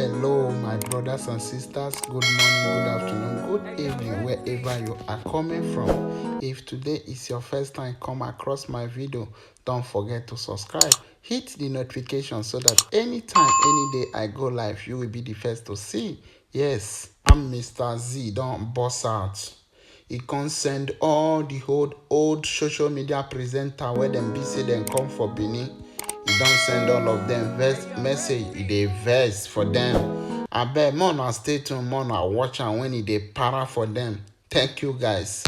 Hello, my brothers and sisters. Good morning, good afternoon, good evening, wherever you are coming from. If today is your first time come across my video, don't forget to subscribe. Hit the notification so that anytime, any day I go live, you will be the first to see. Yes, I'm Mr. Z. Don't boss out. He can send all the old social media presenter where them be say them come for Benin. He don't send all of them message. He dey verse for them. I bet more na stay tuned, more na watch and when he dey para for them. Thank you guys.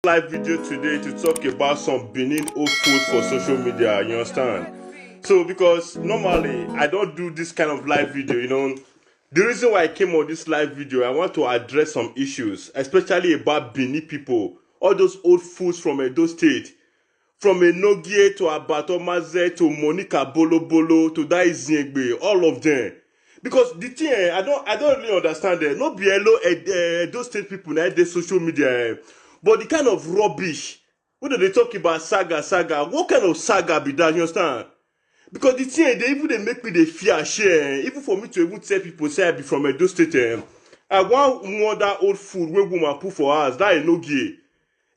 Live video today to talk about some Benin old posts for social media, you understand? So because normally I don't do this kind of live video, you know. The reason why I came on this live video, I want to address some issues, especially about Benin people, all those old fools from Edo State, from Enogie to Abatomaze to Monica Bolo Bolo to Dai Ziegbe, all of them. Because the thing, I don't really understand it. Not be those state people na the social media, but the kind of rubbish. When they talk about saga, what kind of saga be that? You understand? Because the thing, they make me the fear share. Even for me to even tell people say I be from Edo State, I want more that old food when woman put for us. That is no gay.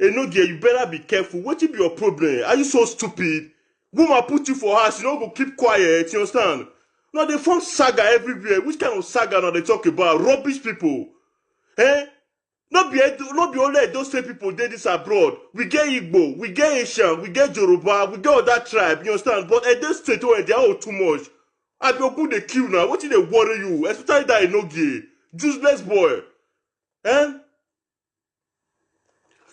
Enogie, you better be careful. What be your problem? Are you so stupid? Woman put you for us, you don't go keep quiet, you understand? Now they form saga everywhere. Which kind of saga now they talk about? Rubbish people. Eh? Not be only those same people did this abroad. We get Igbo, we get Asian, we get Yoruba, we get all that tribe, you understand? But at this state where they are all too much. I be good they kill now. What did they worry you? Especially that Enogie. Useless boy. Eh?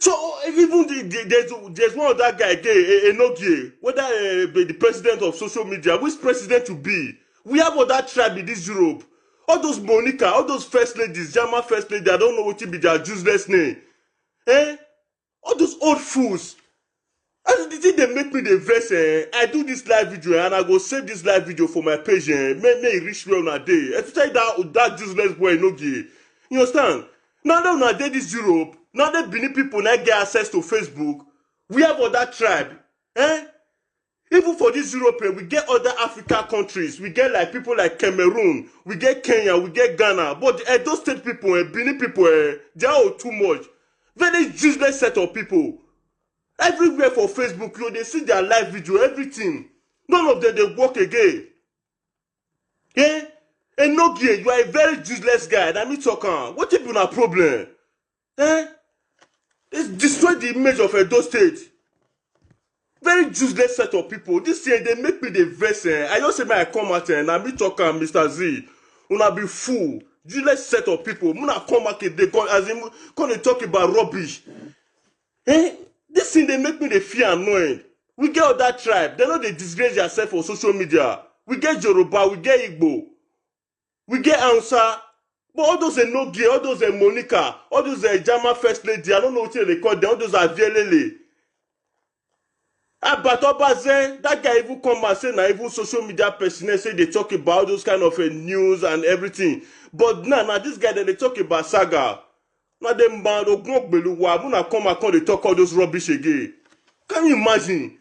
So even there's one of that guy, Enogie, whether the president of social media, which president to be? We have all that tribe in this Europe. All those Monica, all those first ladies, German first lady, I don't know what to be their useless name. Eh? All those old fools. And the thing they make me the verse, I do this live video and I go save this live video for my page. May it reach me on a day. Especially that useless boy Enogie. You understand? Now that when I did this Europe, now that Benin people now get access to Facebook, we have other tribe. Eh? Even for this European, we get other African countries. We get like people like Cameroon, we get Kenya, we get Ghana. But those state people, Benin people, they are all too much. Very useless set of people. Everywhere for Facebook, you know, they see their live video, everything. None of them, they work again. Eh? Enogie, you are a very useless guy. Let me talk on. What if you have a problem? Eh? It's destroyed the image of Edo State. Very useless set of people. This year, they make me the verse. I just say, I come out and I me talk on Mr. Z. Una be fool. Useless set of people. Muna come out, they come, as in, come and talk about rubbish. Eh? This thing, they make me the fear annoying. We get all that tribe. They know they disgrace yourself for social media. We get Yoruba, we get Igbo. We get Hausa, but all those Enogie, all those Monica, all those German first lady, I don't know what they call them, all those are Vielele. Abatobaze, that guy even come and say, now even social media personnel say they talk about those kind of news and everything. But now this guy that they talk about saga. Now them man, Beluwa, come and they talk all those rubbish again. Can you imagine?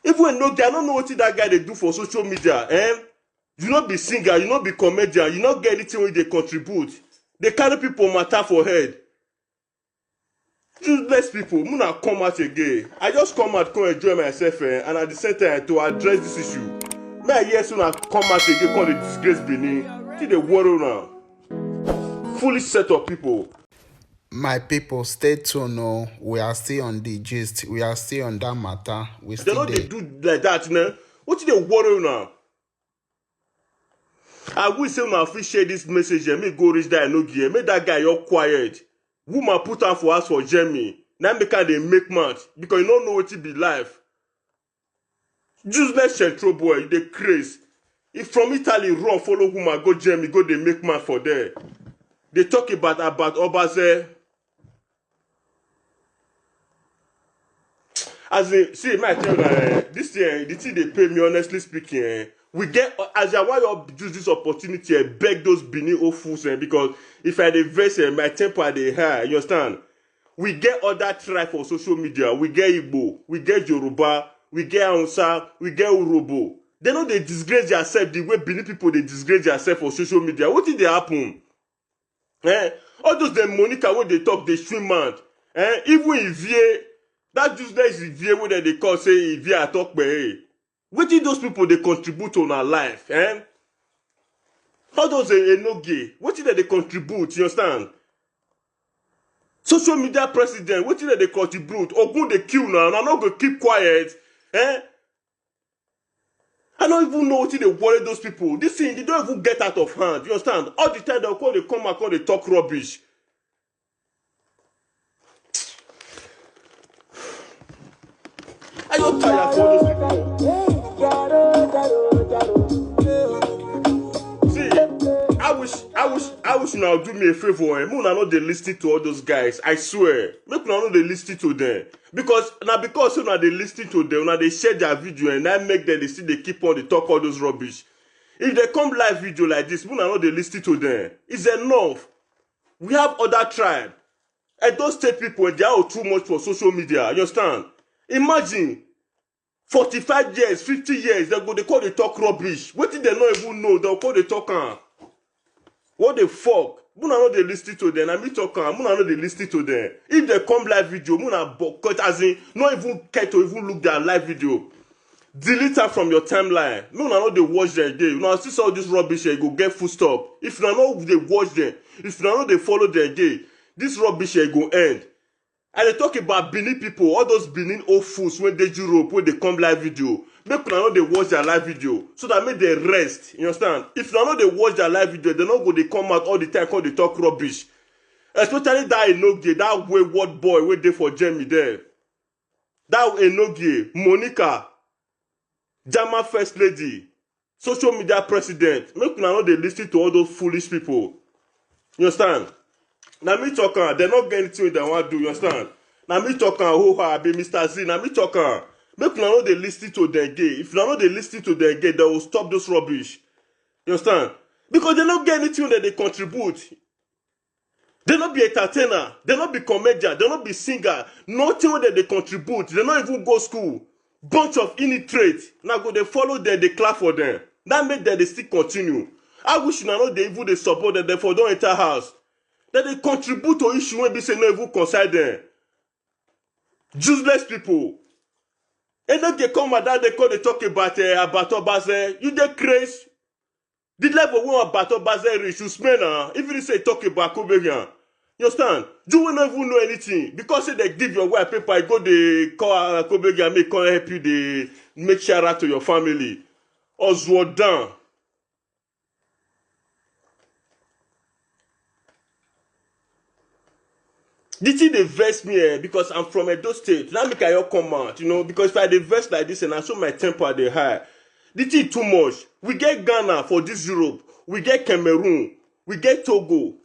Even Enogie, I don't know what that guy they do for social media, eh? You not be singer, you not be comedian, you not get anything when they contribute. They carry people matter for head. Useless people, Muna come out again. I just come out, come enjoy myself, and at the same time to address this issue. May I hear soon I come out again, come the disgrace Benin. See the world now. Foolish set of people. My people, stay tuned. No, we are still on the gist. We are still on that matter. We still they know they do like that, you know? What is the world now? I will say when I share this message and me go reach that Enogie, make that guy all quiet. Woman put out for us for Jamie. Now because they make mad because you don't know what it be life. Useless central boy, they craze. If from Italy run follow woman go Jamie, go they make mad for there. They talk about Obaze. As in, see, my tell you this year, the thing they pay me honestly speaking. We get, as I want to use this opportunity and beg those Benin old fools because if I invest my temper they high, you understand? We get other tribe for social media. We get Igbo, we get Yoruba, we get Hausa, we get Urobo. They know they disgrace themselves the way Benin people they disgrace themselves for social media. What did they happen? All those them Monica when they talk, they swim mouth. Even Ivie, that useless Ivie when they call say Ivie I talk be. What did those people they contribute on our life? All those Enoge, what did they contribute? You understand? Social media president, what did they contribute? Ogun they kill now, and I'm not gonna keep quiet. I don't even know what they worry those people. This thing, they don't even get out of hand. You understand? All the time they come and they talk rubbish. Are you tired for those people? See, I wish now do me a favor. Muna know they listen to all those guys. I swear. Make una know they listen to them. Because now they listen to them, now they share their video and that make them they still they keep on they talk all those rubbish. If they come live video like this, Muna know they listen to them. It's enough. We have other tribe. And those state people, they are too much for social media. You understand? Imagine 45 years, 50 years, they call they talk rubbish. What did they not even know? They'll call they talk. What the fuck? Muna know they listen to them. I me talk. Muna know they listen to them. If they come live video, Muna boycott as in not even care to even look their live video. Delete her from your timeline. Muna know they watch them again. Now see all this rubbish here, go get full stop. If you know they watch them, if you know they follow them again, this rubbish here go end. And they talk about Benin people, all those Benin old fools when they Europe, when they come live video. Make una know they watch their live video. So that make they rest. You understand? If you know they watch their live video, they not go they come out all the time, they talk rubbish. Especially that Enoge, that wayward boy wait there for Jamie there. That Enoge, Monica, Jama First Lady, social media president. Make una know they listen to all those foolish people. You understand? Now me talking, they not get anything they want to do, you understand? Now me talking, who have been Mr. Z, now me talking. Make you know they listen to them gay. If you know they listen to them gay, they will stop those rubbish. You understand? Because they not get anything that they contribute. They not be entertainer, they not be comedian, they not be singer. Nothing that they contribute. They not even go school. Bunch of illiterate. Now go they follow them, they clap for them. That make them they still continue. I wish you know they even they support them, therefore don't enter house. That they contribute to issue when they say no even concern them. Useless people. And then they come at that, they call they talk about Abato Baze. You dey crazy. The level where Abato Baze reach, you smell even if they talk about Kobegian. You understand? You will not even know anything. Because say they give your white paper, go they call Kobegian, make come help you, they make shout out to your family. Oswald down. The thing they vex me because I'm from Edo State. Now make I come out, you know, because if I dey vex like this and I show my temper they high. The thing too much. We get Ghana for this Europe. We get Cameroon. We get Togo.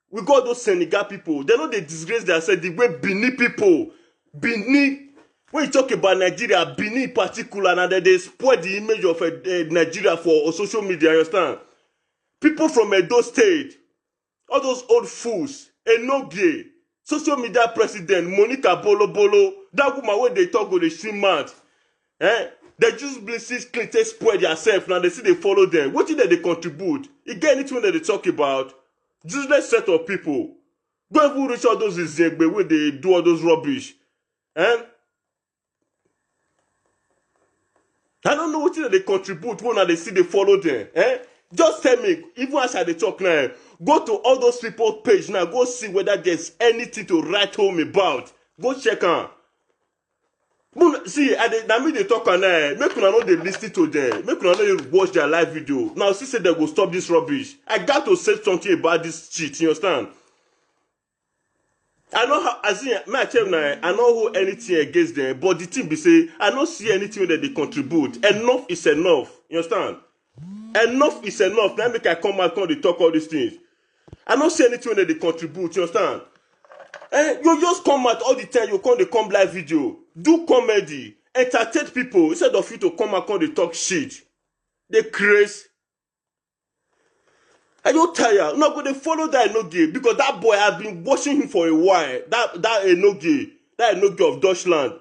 We got those Senegal people. They know they disgrace themselves the way Benin people. Benin. When you talk about Nigeria, Benin in particular, and then they spoil the image of Nigeria for social media, you understand? People from Edo State, all those old fools, Enoge, social media president, Monica Bolo Bolo, that woman when they talk, they stream mad. They just blessings clean, they spoil themselves, now they see they follow them. What did they contribute? You get anything that they talk about? Useless set of people. Go even reach all those Izegbe where they do all those rubbish. I don't know what they contribute when they see they follow them. Just tell me, even as I they talk now, go to all those people's page now, go see whether there's anything to write home about. Go check on. See, I mean they talk on make una know they listen to them. Make una know they watch their live video. Now see say they go stop this rubbish. I got to say something about this shit, you understand? I know how, as in, I tell you now, I know who anything against them, but the thing be say, I don't see anything that they contribute. Enough is enough. You understand? Enough is enough. Now make I come out and they talk all these things. I don't see anything that they contribute. You understand? You just come out all the time. You come live video, do comedy, entertain people instead of you to come out and they talk shit. They crazy. Are you tired? I'm not going to follow that Enoge because that boy, I've been watching him for a while. That Enoge of Deutschland.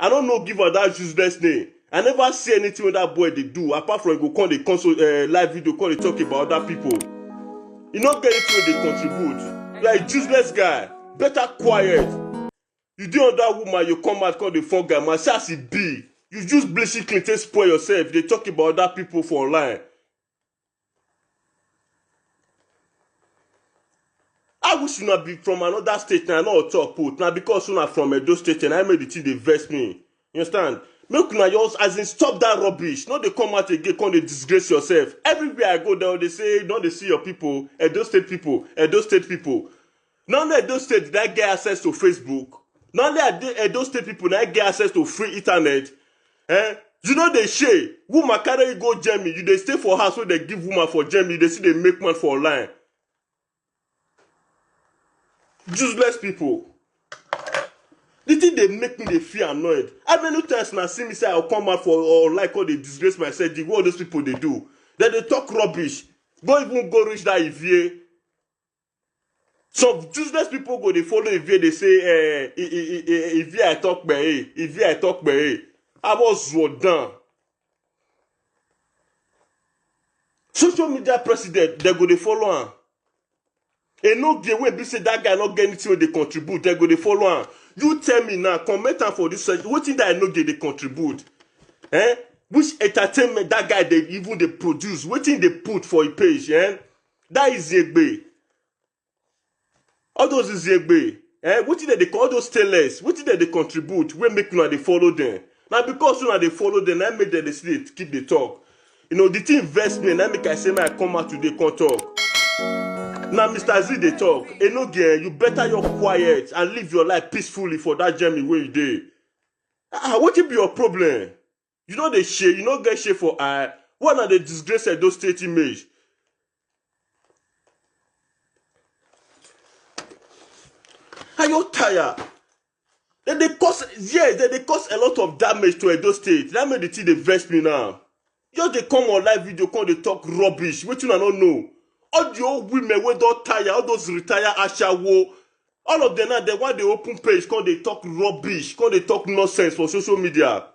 I don't know give her that useless name. I never see anything that boy they do apart from go call the console live video, call they talk about other people. You not get anything they contribute. You are a useless guy. Better quiet. You do on that woman, you come out call the phone guy, man. Say as it be. You just bleaching clean, take spoil yourself. They talk about other people for online. I wish you not be from another state and not talk put. Now because you not from Edo State and I made the thing they vex me. You understand? Make una yours as in stop that rubbish. Not they come out again, come they disgrace yourself. Everywhere I go down, they say, don't they see your people, Edo State people, Edo State people. None of Edo State did I get access to Facebook. None of Edo State people did I get access to free internet. You know they share. Woman carry you go Germany. You they stay for house where they give woman for Germany. They see they make man for online. Useless people. The thing they make me they feel annoyed. How many times now see me say I'll come out for or like all they disgrace myself, the what those people they do. Then they talk rubbish. Don't even go reach that Ivie. Some useless people go they follow Ivie, they say Ivie I talk by Ivie I talk by I was down. Social media president, they go they follow him. And no get when be say that guy not get anything when they contribute, they go they follow him. You tell me now, comment for this search, what thing that I know they contribute? Which entertainment that guy they even they produce, what thing they put for a page, That is Yegbe. All those is Yegbe. What thing that they call all those tellers, what thing that they contribute, we make you they follow them. Now because you know they follow them, I make them they keep the talk. You know, the thing invest me and I make I say I come out today can't talk. Now, Mr. Z, they talk. Enoge, you better you're quiet and live your life peacefully for that journey where you did. What will be your problem? You know they share, you know get share for one of the disgrace of those state image. Are you tired? Then they cause they cause a lot of damage to Edo State. That made the thing they vex me now. Just they come on live video, come they talk rubbish. What you don't know? All the old women wey don tire, all those retire ashawo, all of them now, they want the open page, come they talk rubbish, come they talk nonsense for social media.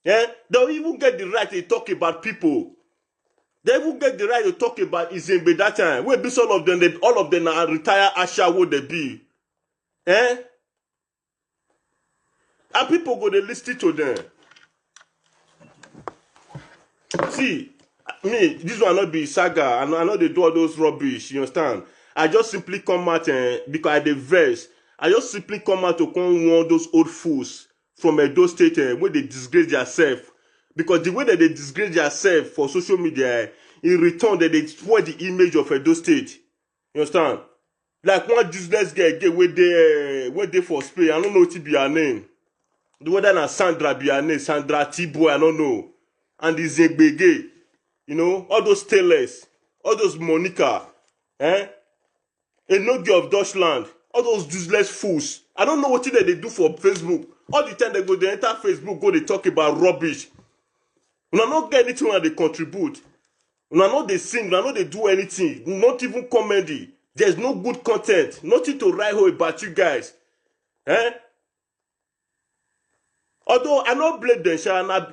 They'll even get the right to talk about people. They even get the right to talk about Izembe that time. When be all of them are retire ashawo they be. And people go they listen to them. See, me, this one not be saga. I know they do all those rubbish. You understand? I just simply come out because I the verse. I just simply come out to come warn those old fools from Edo State where they disgrace themselves. Because the way that they disgrace themselves for social media, in return that they spoil the image of Edo State. You understand? Like one useless guy where they for Spain. I don't know what be her name. The whether na Sandra be her name, Sandra Tibo, I don't know. And the Zegbege. You know, all those tailors, all those Monica, Enoge of Deutschland, all those useless fools. I don't know what they do for Facebook. All the time they enter Facebook, they talk about rubbish. Una not get anything when they contribute. Una not they sing, una not they do anything, not even comedy. There's no good content, nothing to write home about you guys. Although I not blame them,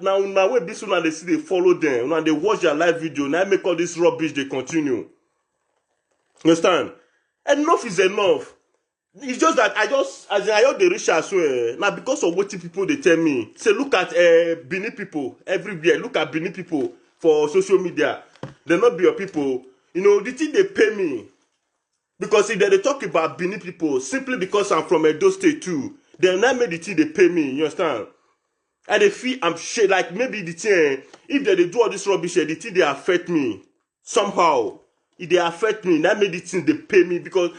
now when this one they see they follow them, now they watch their live video, now make all this rubbish they continue. Understand? Enough is enough. It's just that I heard the reach as well. Now because of what people they tell me, say look at Benin people everywhere. Look at Benin people for social media. They not be your people. You know the thing they pay me because if they talk about Benin people simply because I'm from Edo State too, they not made the thing they pay me. You understand? And they feel I'm shit like maybe the thing if they do all this rubbish, the thing they affect me somehow. If they affect me, that made the thing they pay me because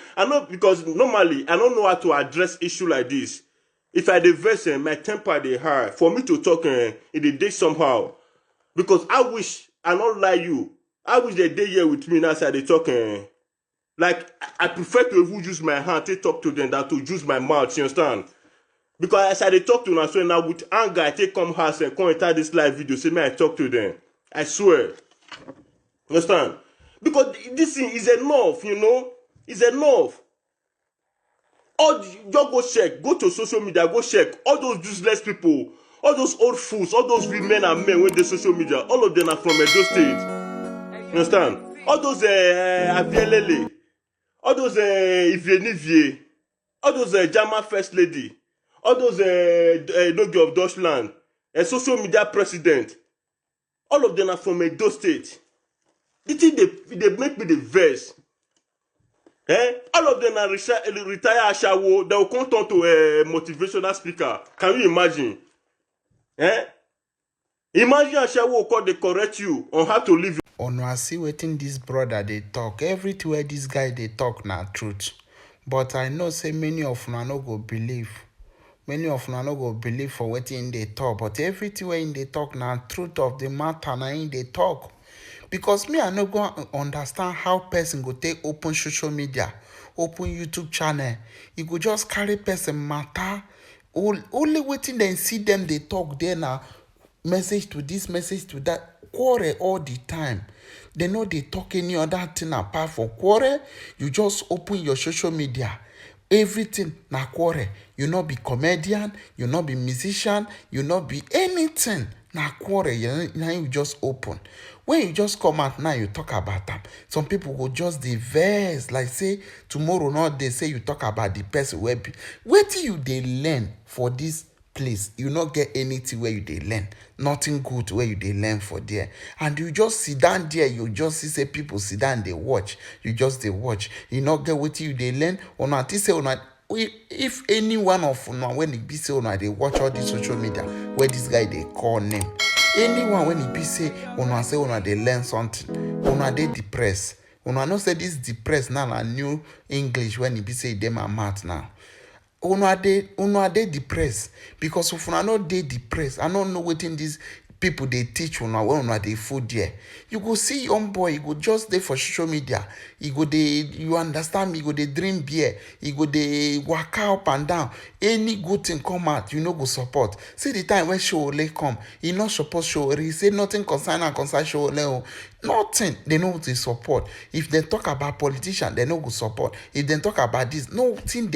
normally I don't know how to address issue like this. If I diverse my temper they high for me to talk it they day somehow. Because I wish I not lie you. I wish they day here with me now say they talk like I prefer to even use my hand to talk to them than to use my mouth, you understand? Because as I talk to them, so now with anger, I take come house and come enter this live video, say me I talk to them. I swear. Understand? Because this thing is enough, you know? It's enough. Just go check, go to social media, go check all those useless people, All those old fools, all those women and men with the social media, all of them are from Edo State. You understand? All those Abielele, all those Ivie, all those German First Lady, all those Nogi of Deutschland, social media president, all of them are from Edo State. The thing they make me the verse. All of them are retired Ashawo. They will come on to a motivational speaker. Can you imagine? Imagine Ashawo will call they correct you on how to live. I see wetin this brother they talk. Everywhere this guy they talk na truth. But I know say many of una no go believe. Many of una no go believe for wetin they talk. But everywhere in they talk na truth of the matter na in they talk. Because me I no go understand how person go take open social media, open YouTube channel. You go just carry person matter. Only waiting then see them they talk there now. Message to this, message to that. Quarrel all the time. They know they talk any other thing apart from quarrel. You just open your social media. Everything na quarrel. You not be comedian, you not be musician, you not be anything. Na quarrel, now you just open. When you just come out now, you talk about them. Some people go just diverse, like say tomorrow not they say you talk about the person where be. Where do you they learn for this place? You not get anything where you they learn. Nothing good where you they learn for there. And you just sit down there, you just see say people sit down, they watch. You just they watch. You not get what you they learn. Or not say or not. If any one of una when it be say una they watch all this social media where this guy they call name, anyone when it be say una say una they learn something, una they depressed, una no say this depressed now na new English when it be say them are math now. Una they depressed because if una not they depressed, I don't know what in these people they teach una when una they food there. You go see young boy, he go just there for social media. He go you understand me, he go they drink beer, he go they walk up and down. Any good thing come out, you know go support. See the time when Showole come, he not support Showole. He say nothing concern Showole. Nothing. They know they support. If they talk about politicians, they know go support. If they talk about this, nothing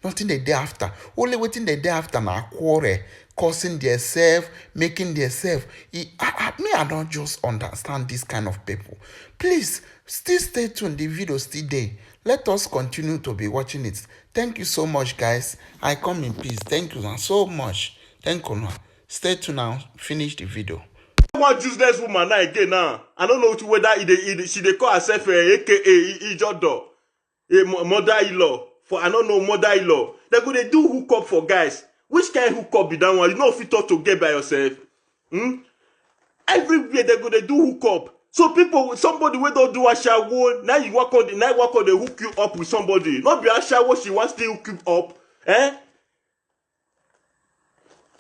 nothing they day after. Only waiting the day after na quarrel. Causing themselves, making themselves. I don't just understand this kind of people. Please, still stay tuned. The video still there. Let us continue to be watching it. Thank you so much, guys. I come in peace. Thank you so much. Thank you. Stay tuned now. Finish the video. One useless woman now again now. I don't know whether she they call herself AKA Ijodo, a mother-in-law. For I don't know mother-in-law. They go they do hook up for guys. Which kind of hook up be that one? You know if you talk to get by yourself. Everywhere they go they do hook up. So somebody wey don't do a shower, now you work on the hook you up with somebody. Not be a shower she wants to hook you up.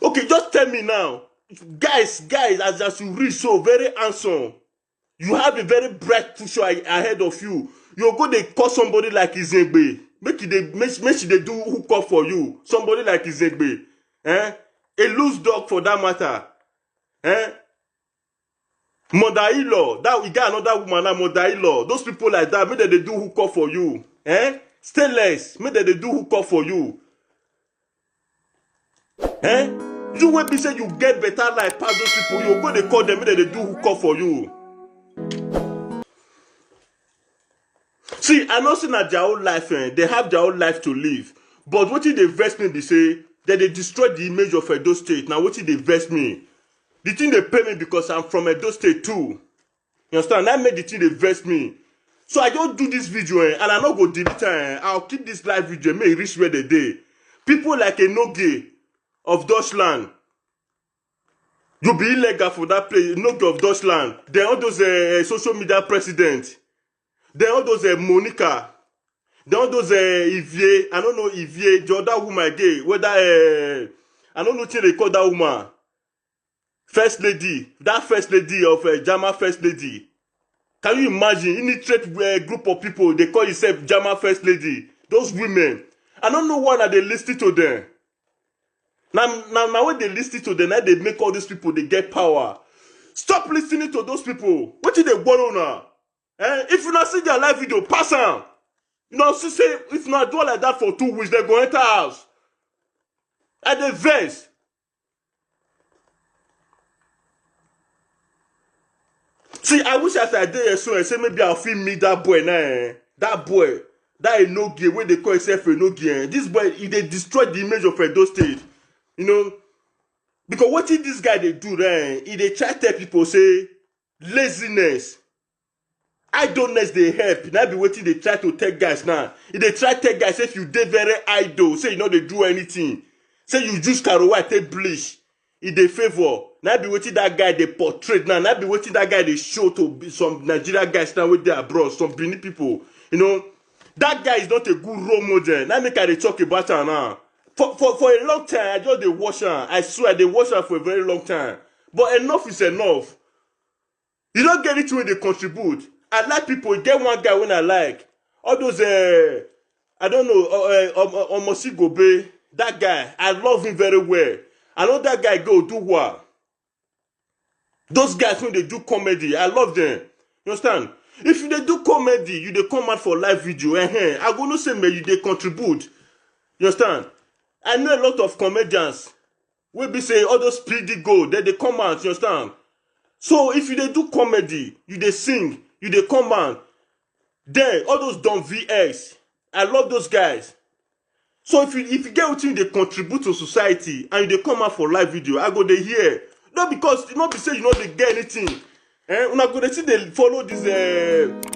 Okay, just tell me now. Guys, as you read so very handsome. You have a very bright future ahead of you. You're going to call somebody like Izegbe. Make she they do hook up for you. Somebody like Izegbe. A loose dog for that matter. Mother-in-law. That we got another woman like mother-in-law. Those people like that, make they do hook up for you. Stainless. Make they do hook up for you. You when be say you get better life past those people, you're going to call them, make they do hook up for you. See, I know say na their own life, they have their own life to live. But what they vex me be say that they destroy the image of Edo State. Now what they vex me? The thing they pay me because I'm from Edo State too. You understand? That made the thing they vex me. So I just do this video and I not go delete it. I'll keep this live video, may it reach where they day. People like Enoge of Deutschland. You be illegal for that place, Enoge of Deutschland. They all those social media presidents. Then all those Monica, then all those Ivie, I don't know Ivie, the other woman again, whether I don't know what they call that woman. First lady, that first lady of German first lady. Can you imagine? Illiterate group of people, they call themselves German first lady. Those women. I don't know why they listen to them. Now when they listen to them, now they make all these people, they get power. Stop listening to those people. What did they want now? If you not see their live video, pass on. You know, say if you not do like that for 2 weeks, they go enter house. And they vex. See, I wish as I did so I say maybe I'll feel meet that boy now. That boy, that Enogie, where they call himself Enogie. This boy, they destroyed the image of Edo State. You know, because what did this guy they do then? They try to tell people say laziness, idleness they help. Now be waiting they try to tell guys now. If they try to tell guys if you did very idle, say you know they do anything. Say you just carry white take bleach. If they favor, now be waiting that guy they portray now. Now be waiting that guy they show to some Nigeria guys now with their abroad, some Benin people. You know, that guy is not a good role model. Now make I talk about her now. For a long time, I just they watch her. I swear they watch her for a very long time. But enough is enough. You don't get it when they contribute. I like people. Get one guy when I like. All those I don't know, Omosi Gobe. That guy, I love him very well. I know that guy go do what? Those guys when they do comedy, I love them. You understand? If you they do comedy, you they come out for live video. I go no say me you they contribute. You understand? I know a lot of comedians will be saying all those speedy gold, then they come out, you understand? So if you they do comedy, you they sing, you they come out, then all those dumb VX, I love those guys. So if you get what you they contribute to society and you they come out for live video, I go they hear. Not because not be say you know they get anything. When I go they see they follow this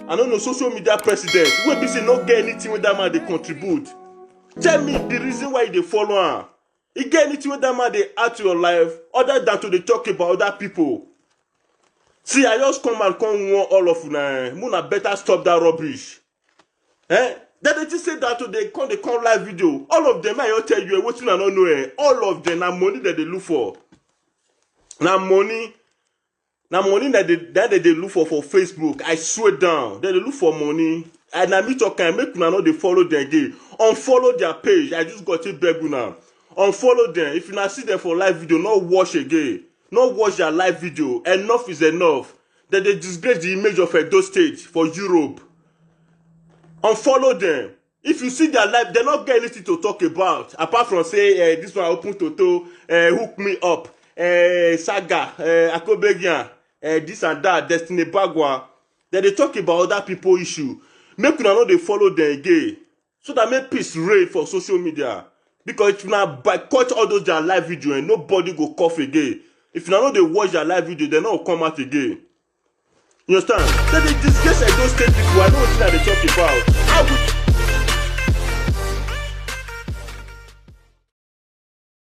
I don't know social media president. Will be say not get anything with that man they contribute. Tell me the reason why they follow her. You get anything with that man they add to your life other than to they talk about other people. See, I just come and warn all of you now. Muna better stop that rubbish. Then they just say that they come live video. All of them, I will tell you, what you don't know. All of them are money that they look for. Now money that they look for Facebook. I swear down. They look for money. And I meet talking, make you know they follow them again. Unfollow their page. I just got it beg now. Unfollow them. If you not see them for live video, not watch again. Not watch their live video. Enough is enough. That they disgrace the image of Edo State for Europe. Unfollow them. If you see their live, they not get anything to talk about. Apart from say, this one open Toto, hook me up, Saga, Akobegian, this and that, Destiny Bagua. Then they talk about other people issue. Make you know they follow them again. So that make peace reign for social media. Because if you now boycott all those their live video and nobody go cough again. If you know they watch their live video, they not come out again. You understand? Then they discuss those state people. I know what they talk about. How would